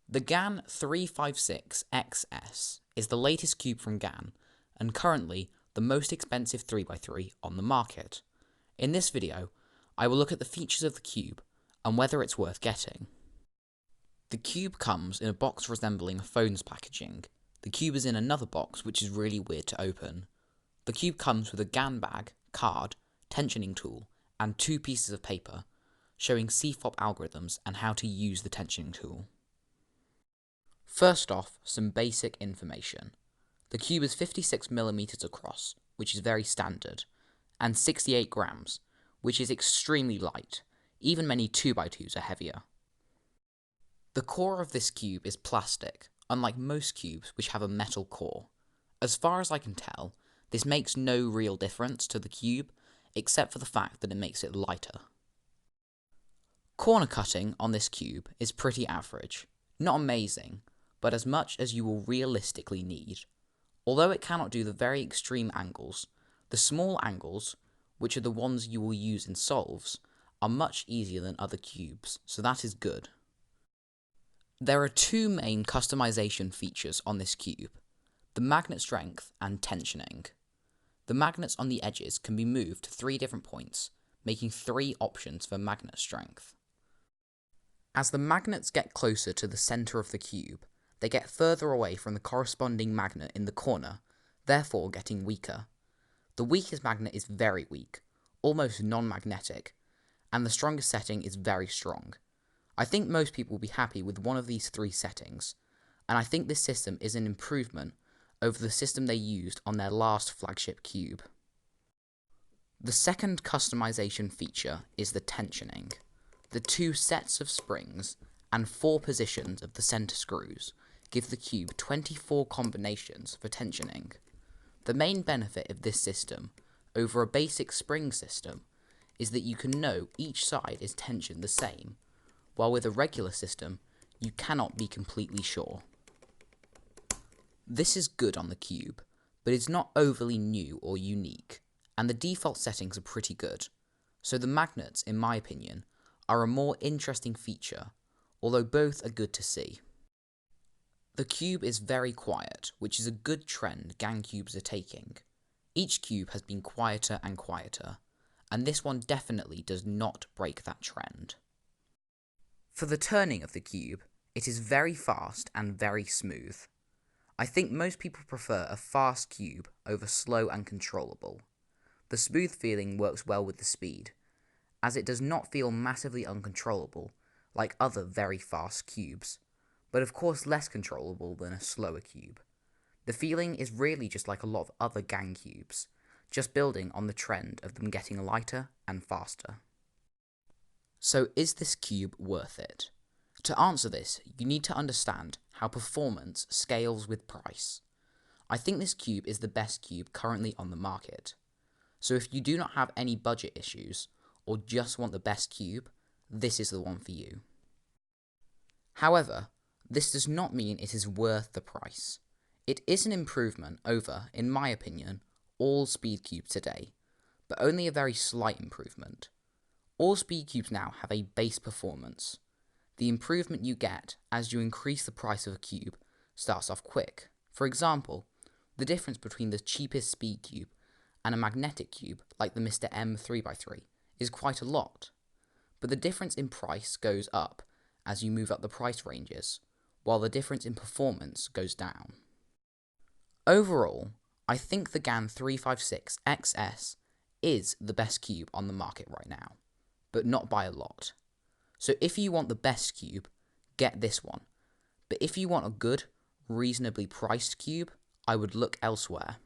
The Gan 356XS is the latest cube from Gan, and currently the most expensive 3x3 on the market. In this video, I will look at the features of the cube and whether it's worth getting. The cube comes in a box resembling a phone's packaging. The cube is in another box which is really weird to open. The cube comes with a Gan bag, card, tensioning tool, and 2 pieces of paper, showing CFOP algorithms and how to use the tensioning tool. First off, some basic information. The cube is 56mm across, which is very standard, and 68 grams, which is extremely light. Even many 2x2s are heavier. The core of this cube is plastic, unlike most cubes which have a metal core. As far as I can tell, this makes no real difference to the cube, except for the fact that it makes it lighter. Corner cutting on this cube is pretty average. Not amazing, but as much as you will realistically need. Although it cannot do the very extreme angles, the small angles, which are the ones you will use in solves, are much easier than other cubes, so that is good. There are 2 main customization features on this cube, the magnet strength and tensioning. The magnets on the edges can be moved to 3 different points, making 3 options for magnet strength. As the magnets get closer to the center of the cube, they get further away from the corresponding magnet in the corner, therefore getting weaker. The weakest magnet is very weak, almost non-magnetic, and the strongest setting is very strong. I think most people will be happy with one of these 3 settings, and I think this system is an improvement over the system they used on their last flagship cube. The second customization feature is the tensioning. The 2 sets of springs and 4 positions of the center screws give the cube 24 combinations for tensioning. The main benefit of this system over a basic spring system is that you can know each side is tensioned the same, while with a regular system you cannot be completely sure. This is good on the cube, but it's not overly new or unique, and the default settings are pretty good, so the magnets, in my opinion, are a more interesting feature, although both are good to see. The cube is very quiet, which is a good trend Gan cubes are taking. Each cube has been quieter and quieter, and this one definitely does not break that trend. For the turning of the cube, it is very fast and very smooth. I think most people prefer a fast cube over slow and controllable. The smooth feeling works well with the speed, as it does not feel massively uncontrollable like other very fast cubes, but of course less controllable than a slower cube. The feeling is really just like a lot of other Gan cubes, just building on the trend of them getting lighter and faster. So is this cube worth it? To answer this, you need to understand how performance scales with price. I think this cube is the best cube currently on the market. So if you do not have any budget issues, or just want the best cube, this is the one for you. However, this does not mean it is worth the price. It is an improvement over, in my opinion, all speed cubes today, but only a very slight improvement. All speed cubes now have a base performance. The improvement you get as you increase the price of a cube starts off quick. For example, the difference between the cheapest speed cube and a magnetic cube like the Mr. M 3x3 is quite a lot, but the difference in price goes up as you move up the price ranges, while the difference in performance goes down. Overall, I think the Gan 356XS is the best cube on the market right now, but not by a lot. So if you want the best cube, get this one, but if you want a good, reasonably priced cube, I would look elsewhere.